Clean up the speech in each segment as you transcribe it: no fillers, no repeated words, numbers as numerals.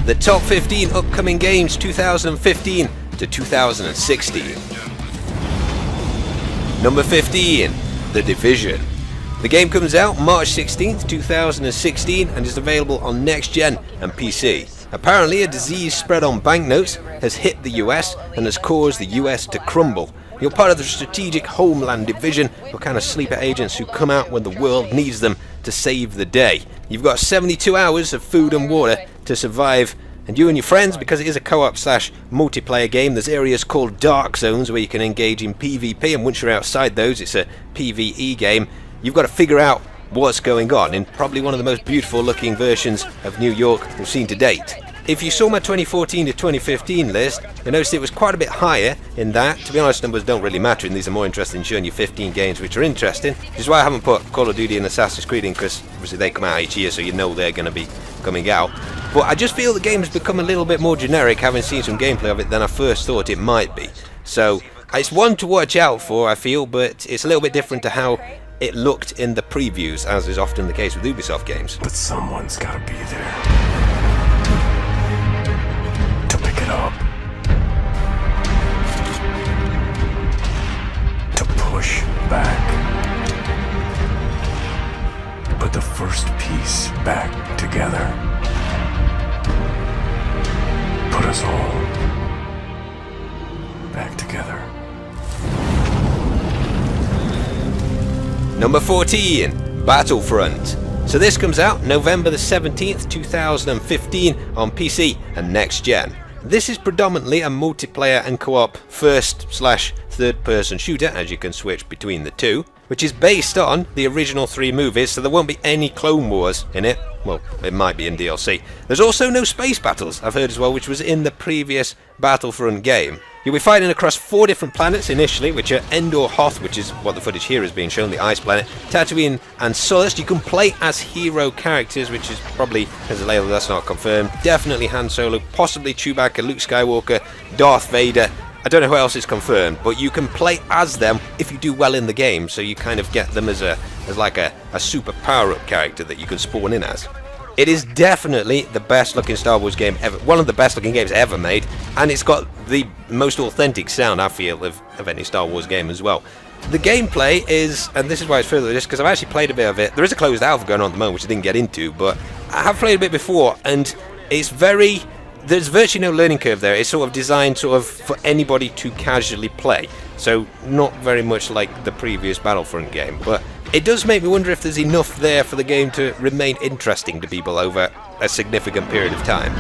the top 15 upcoming games 2015 to 2016. Number 15, The Division. The game comes out March 16th, 2016 and is available on next gen and PC. Apparently a disease spread on banknotes has hit the US and has caused the US to crumble. You're part of the strategic Homeland Division, you're kind of sleeper agents who come out when the world needs them to save the day. You've got 72 hours of food and water to survive, and you and your friends, because it is a co-op / multiplayer game, there's areas called dark zones where you can engage in PvP, and once you're outside those it's a PvE game. You've got to figure out what's going on in probably one of the most beautiful looking versions of New York we've seen to date. If you saw my 2014 to 2015 list, you noticed it was quite a bit higher in that. To be honest, numbers don't really matter, and these are more interested in showing you 15 games which are interesting, which is why I haven't put Call of Duty and Assassin's Creed in, because obviously they come out each year, so you know they're going to be coming out. But I just feel the game has become a little bit more generic, having seen some gameplay of it, than I first thought it might be. So it's one to watch out for, I feel, but it's a little bit different to how it looked in the previews, as is often the case with Ubisoft games. But someone's gotta be there to pick it up, to push back, put the first piece back together, put us all back together. Number 14, Battlefront. So this comes out November the 17th, 2015 on PC and next gen. This is predominantly a multiplayer and co-op first / third person shooter, as you can switch between the two, which is based on the original 3 movies, so there won't be any Clone Wars in it. Well, it might be in DLC. There's also no space battles, I've heard as well, which was in the previous Battlefront game. You'll be fighting across 4 different planets initially, which are Endor Hoth, which is what the footage here is being shown, the ice planet, Tatooine and Sullust. You can play as hero characters, which is probably, as a label that's not confirmed, definitely Han Solo, possibly Chewbacca, Luke Skywalker, Darth Vader. I don't know who else is confirmed, but you can play as them if you do well in the game, so you kind of get them as like a super power-up character that you can spawn in as. It is definitely the best looking Star Wars game ever, one of the best looking games ever made, and it's got the most authentic sound, I feel, of any Star Wars game as well. The gameplay is, and this is why it's further this, because I've actually played a bit of it. There is a closed alpha going on at the moment, which I didn't get into, but I have played a bit before, and it's there's virtually no learning curve there. It's sort of designed for anybody to casually play, so not very much like the previous Battlefront game, but it does make me wonder if there's enough there for the game to remain interesting to people over a significant period of time.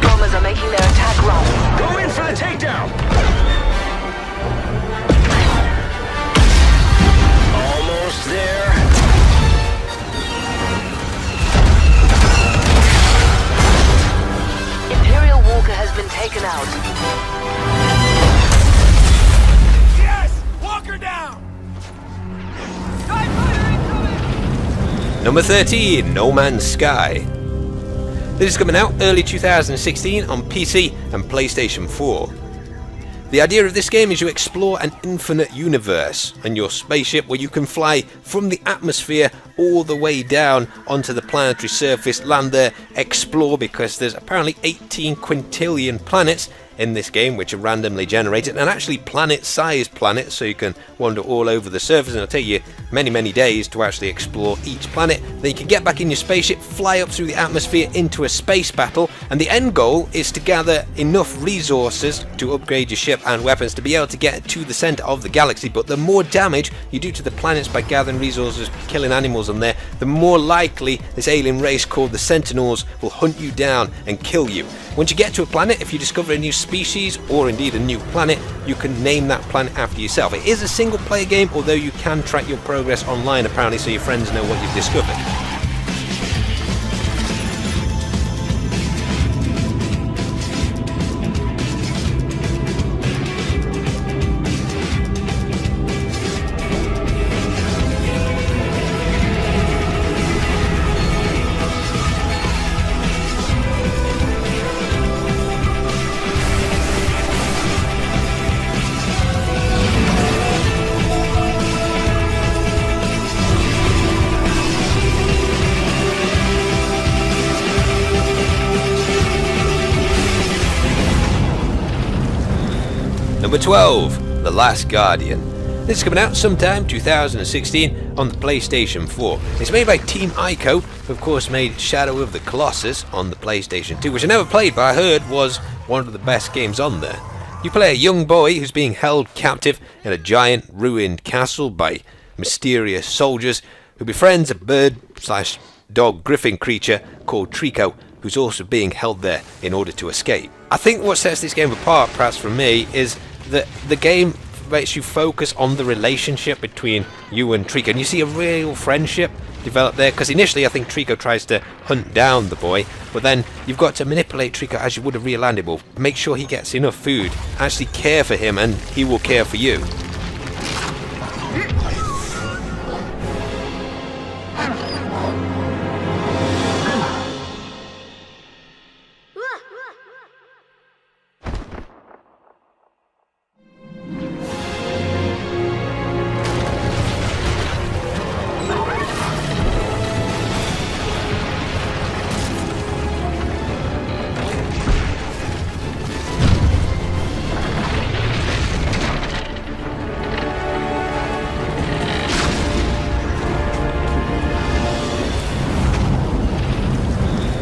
Bombers are making their attack run. Go in for the takedown! Almost there. Imperial Walker has been taken out. Yes! Walker down! Number 13, No Man's Sky. This is coming out early 2016 on PC and PlayStation 4. The idea of this game is you explore an infinite universe and your spaceship, where you can fly from the atmosphere all the way down onto the planetary surface, land there, explore, because there's apparently 18 quintillion planets in this game which are randomly generated, and actually planet-sized planets, so you can wander all over the surface, and it'll take you many days to actually explore each planet. Then you can get back in your spaceship, fly up through the atmosphere into a space battle, and the end goal is to gather enough resources to upgrade your ship and weapons to be able to get to the center of the galaxy. But the more damage you do to the planets by gathering resources, killing animals on there, the more likely this alien race called the Sentinels will hunt you down and kill you. Once you get to a planet, if you discover a new species or indeed a new planet, you can name that planet after yourself. It is a single player game, although you can track your progress online apparently, so your friends know what you've discovered. Number 12, The Last Guardian. This is coming out sometime 2016 on the PlayStation 4. It's made by Team Ico, who of course made Shadow of the Colossus on the PlayStation 2, which I never played but I heard was one of the best games on there. You play a young boy who's being held captive in a giant ruined castle by mysterious soldiers who befriends a bird/dog griffin creature called Trico, who's also being held there in order to escape. I think what sets this game apart, perhaps for me, is that the game makes you focus on the relationship between you and Trico, and you see a real friendship develop there, because initially I think Trico tries to hunt down the boy, but then you've got to manipulate Trico as you would a real animal, make sure he gets enough food, actually care for him, and he will care for you.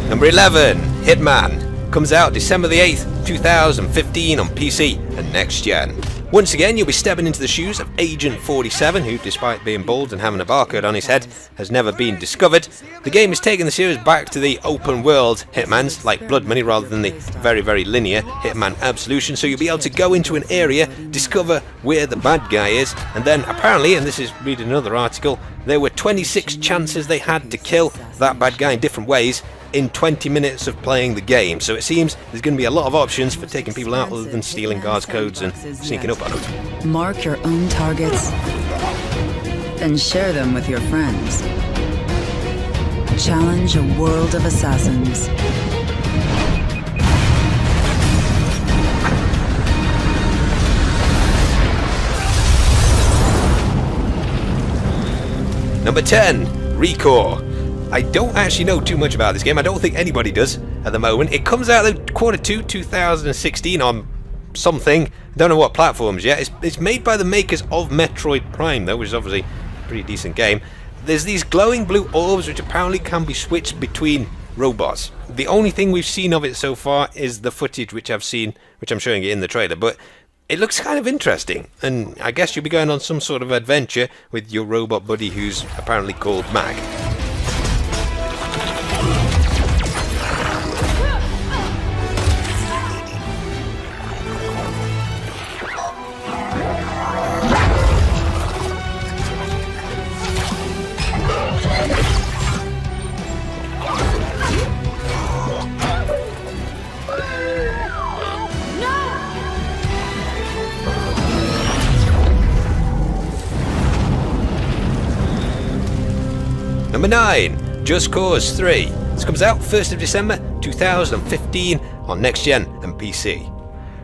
Number 11, Hitman, comes out December the 8th, 2015 on PC and next gen. Once again, you'll be stepping into the shoes of Agent 47, who, despite being bald and having a barcode on his head, has never been discovered. The game is taking the series back to the open world Hitmans, like Blood Money, rather than the very, very linear Hitman Absolution, so you'll be able to go into an area, discover where the bad guy is, and then apparently, and this is reading another article, there were 26 chances they had to kill that bad guy in different ways in 20 minutes of playing the game, so it seems there's going to be a lot of options for taking people out other than stealing guards' codes and sneaking up on them. Mark your own targets and share them with your friends. Challenge a world of assassins. Number 10, Recore. I don't actually know too much about this game. I don't think anybody does at the moment. It comes out in Q2 2016 on something. Don't know what platforms yet. It's made by the makers of Metroid Prime, though, which is obviously a pretty decent game. There's these glowing blue orbs which apparently can be switched between robots. The only thing we've seen of it so far is the footage which I'm showing you in the trailer, but it looks kind of interesting, and I guess you'll be going on some sort of adventure with your robot buddy who's apparently called Mag. Number 9, Just Cause 3. This comes out 1st of December 2015 on Next Gen and PC.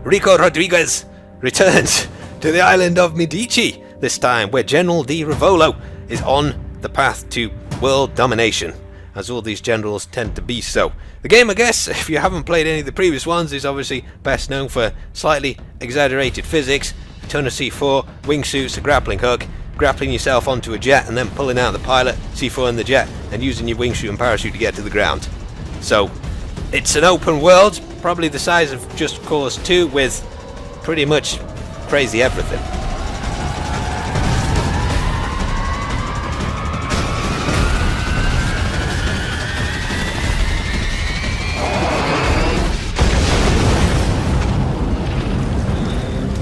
Rico Rodriguez returns to the island of Medici, this time where General Di Rivolo is on the path to world domination, as all these generals tend to be so. The game, I guess, if you haven't played any of the previous ones, is obviously best known for slightly exaggerated physics, a ton of C4, wingsuits, a grappling hook, grappling yourself onto a jet and then pulling out the pilot, C4 in the jet, and using your wingsuit and parachute to get to the ground. So, it's an open world, probably the size of Just Cause 2, with pretty much crazy everything.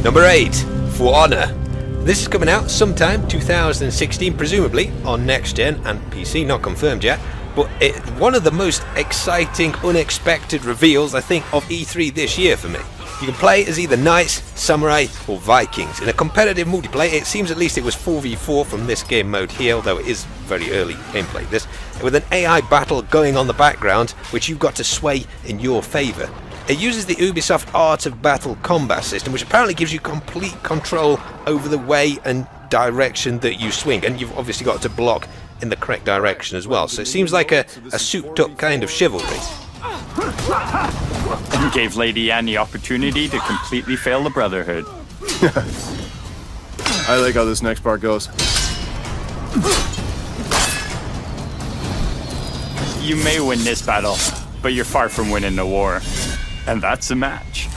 Number 8, For Honor. This is coming out sometime 2016, presumably on Next Gen and PC, not confirmed yet, but it's one of the most exciting, unexpected reveals, I think, of E3 this year for me. You can play as either Knights, Samurai or Vikings. In a competitive multiplayer, it seems at least it was 4v4 from this game mode here, although it is very early gameplay this, with an AI battle going on the background, which you've got to sway in your favour. It uses the Ubisoft Art of Battle combat system, which apparently gives you complete control over the way and direction that you swing, and you've obviously got to block in the correct direction as well, so it seems like a souped up kind of chivalry. And gave Lady Anne the opportunity to completely fail the Brotherhood. I like how this next part goes. You may win this battle, but you're far from winning the war. And that's a match.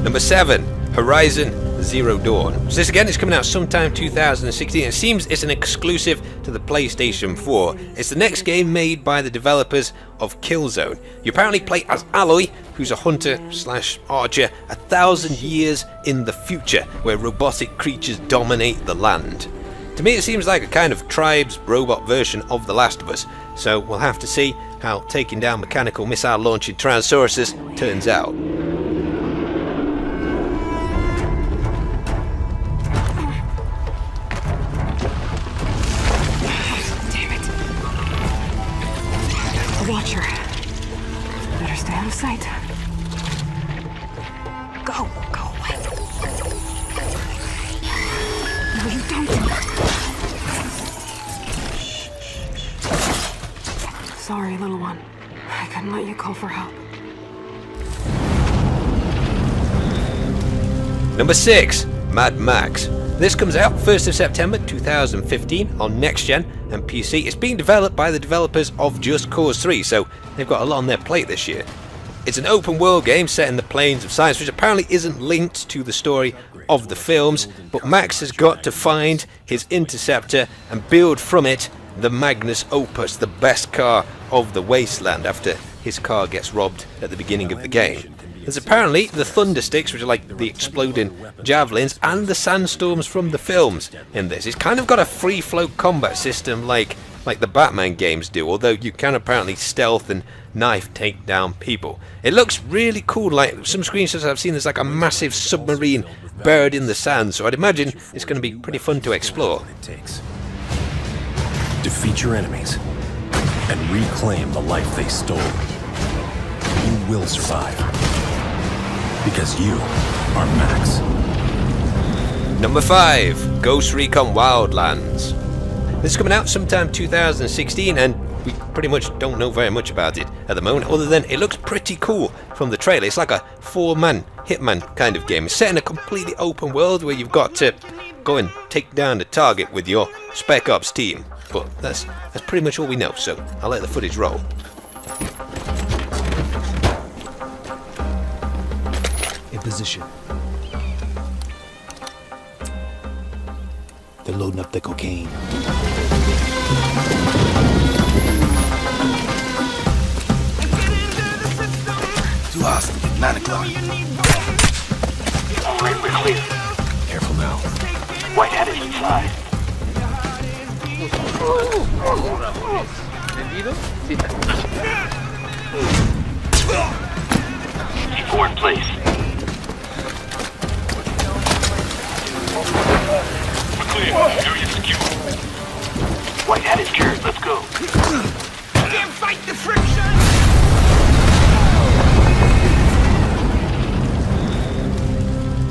Number 7, Horizon Zero Dawn. So this again is coming out sometime 2016. It seems it's an exclusive to the PlayStation 4. It's the next game made by the developers of Killzone. You apparently play as Aloy, who's a hunter/archer 1,000 years in the future, where robotic creatures dominate the land. To me it seems like a kind of Tribes robot version of The Last of Us, so we'll have to see how taking down mechanical missile launching Tyrannosauruses turns out. Watcher. Better stay out of sight. Go away. No, you don't. Sorry, little one. I couldn't let you call for help. Number 6, Mad Max. This comes out 1st of September 2015 on Next Gen and PC. It's being developed by the developers of Just Cause 3, so they've got a lot on their plate this year. It's an open world game set in the plains of science, which apparently isn't linked to the story of the films, but Max has got to find his interceptor and build from it the Magnus Opus, the best car of the wasteland, after his car gets robbed at the beginning of the game. There's apparently the thunder sticks, which are like the exploding javelins, and the sandstorms from the films in this. It's kind of got a free flow combat system like the Batman games do, although you can apparently stealth and knife take down people. It looks really cool. Like some screenshots I've seen, there's like a massive submarine buried in the sand, so I'd imagine it's going to be pretty fun to explore. Defeat your enemies and reclaim the life they stole. You will survive. Because you are Max. Number 5, Ghost Recon Wildlands. This is coming out sometime 2016 and we pretty much don't know very much about it at the moment, other than it looks pretty cool from the trailer. It's like a 4-man hitman kind of game. It's set in a completely open world where you've got to go and take down the target with your Spec Ops team. But that's pretty much all we know, so I'll let the footage roll. Position. They're loading up the cocaine. Too hostile. 9 o'clock. All right, we're clear. Careful now. Whitehead is inside. C4 in place. We're clear. Area secure. Whitehead is cured. Let's go. Can't fight the friction!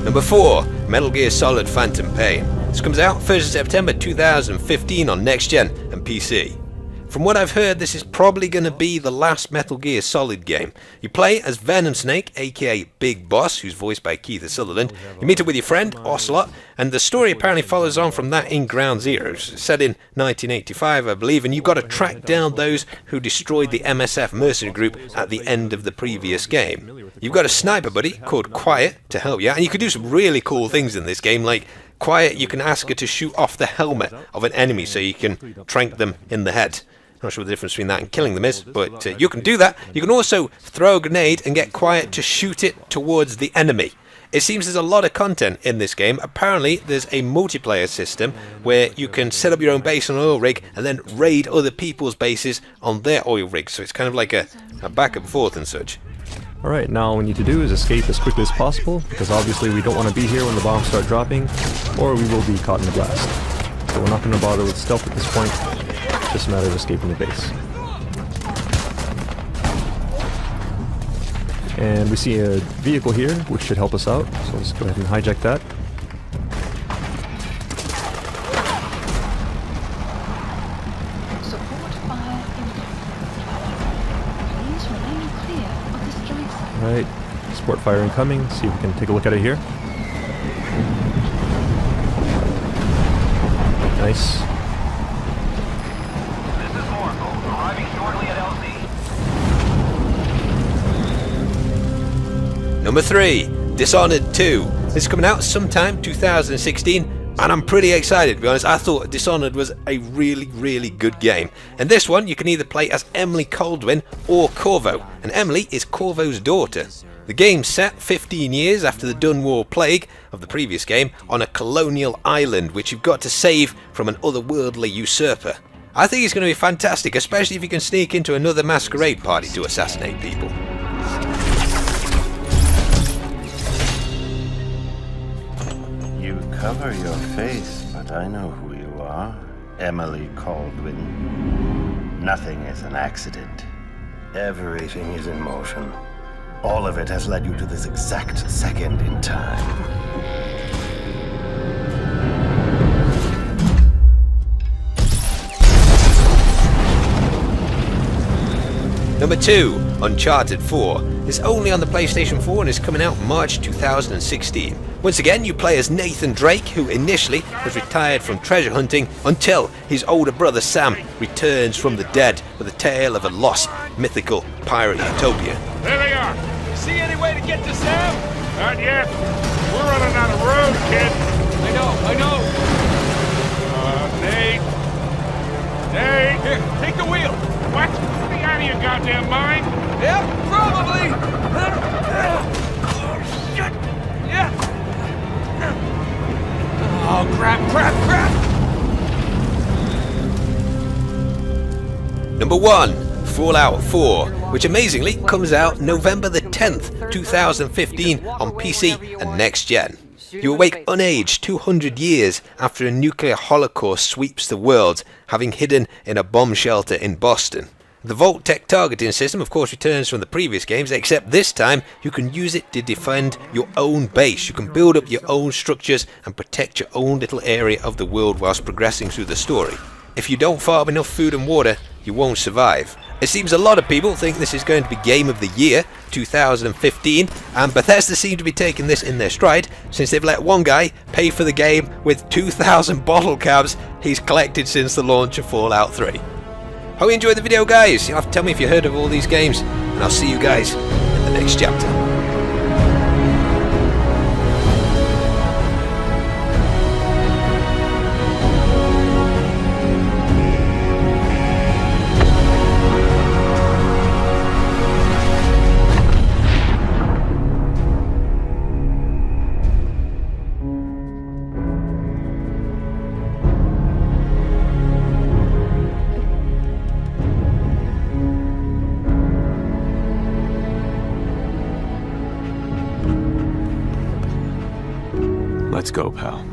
Number 4, Metal Gear Solid Phantom Pain. This comes out 1st of September 2015 on Next Gen and PC. From what I've heard, this is probably going to be the last Metal Gear Solid game. You play as Venom Snake, aka Big Boss, who's voiced by Keith Sutherland. You meet up with your friend, Ocelot, and the story apparently follows on from that in Ground Zero. It's set in 1985, I believe, and you've got to track down those who destroyed the MSF mercenary group at the end of the previous game. You've got a sniper buddy called Quiet to help you out, and you can do some really cool things in this game, like Quiet, you can ask her to shoot off the helmet of an enemy so you can trank them in the head. Not sure what the difference between that and killing them is, but you can do that. You can also throw a grenade and get Quiet to shoot it towards the enemy. It seems there's a lot of content in this game. Apparently there's a multiplayer system where you can set up your own base on an oil rig and then raid other people's bases on their oil rigs, so it's kind of like a back and forth and such. Alright, now all we need to do is escape as quickly as possible, because obviously we don't want to be here when the bombs start dropping, or we will be caught in the blast. So we're not going to bother with stealth at this point, it's just a matter of escaping the base. And we see a vehicle here, which should help us out, so let's go ahead and hijack that. Alright, just transport fire incoming. See if we can take a look at it here. Nice. This is Oracle, arriving shortly at LZ. Number 3, Dishonored 2. This is coming out sometime 2016, and I'm pretty excited to be honest. I thought Dishonored was a really good game. And this one you can either play as Emily Caldwin or Corvo, and Emily is Corvo's daughter. The game's set 15 years after the Dunwar Plague of the previous game on a colonial island which you've got to save from an otherworldly usurper. I think it's going to be fantastic, especially if you can sneak into another masquerade party to assassinate people. You cover your face, but I know who you are. Emily Caldwin. Nothing is an accident. Everything is in motion. All of it has led you to this exact second in time. Number 2, Uncharted 4. It's only on the PlayStation 4 and is coming out March 2016. Once again, you play as Nathan Drake, who initially was retired from treasure hunting until his older brother Sam returns from the dead with a tale of a lost, mythical pirate utopia. There they are. See any way to get to Sam? Not yet. We're running out of road, kid. I know. Nate. Here, take the wheel. What? Be out of your goddamn mind? Yeah, probably. Shit. Yeah. Oh, crap. Number 1, Fallout 4, which amazingly comes out November the 10th, 2015 on PC and next gen. You awake unaged 200 years after a nuclear holocaust sweeps the world, having hidden in a bomb shelter in Boston. The Vault-Tec targeting system of course returns from the previous games, except this time you can use it to defend your own base. You can build up your own structures and protect your own little area of the world whilst progressing through the story. If you don't farm enough food and water, you won't survive. It seems a lot of people think this is going to be Game of the Year 2015, and Bethesda seem to be taking this in their stride since they've let one guy pay for the game with 2,000 bottle caps he's collected since the launch of Fallout 3. Hope you enjoyed the video, guys. You'll have to tell me if you heard of all these games, and I'll see you guys in the next chapter. Let's go, pal.